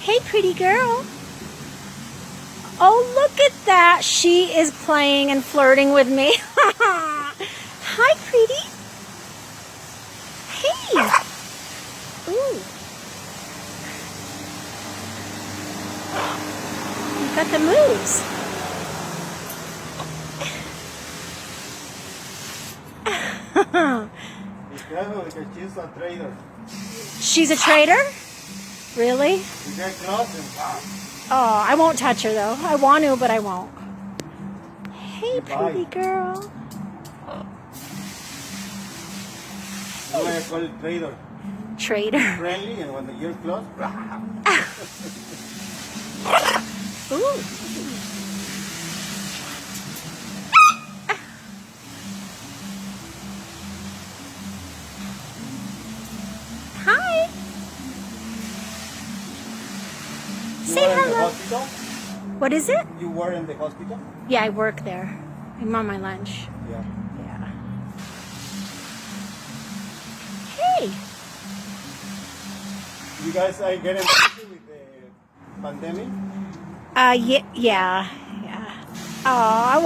Hey, pretty girl. Oh, look at that. She is playing and flirting with me. Hi, pretty. Hey. Ooh. You got the moves. She's a trader. She's a traitor? Really? You get close and Oh, I won't touch her though. I want to, but I won't. Hey, Bye. pretty girl. you want to call it trader. Traitor. Friendly, and when you're close, Ooh. Hi. you Say were in the hello. hospital. What is it? You were in the hospital. Yeah, I work there. I'm on my lunch. Yeah. Yeah. Hey. You guys are getting busy with the pandemic. Yeah. Oh, I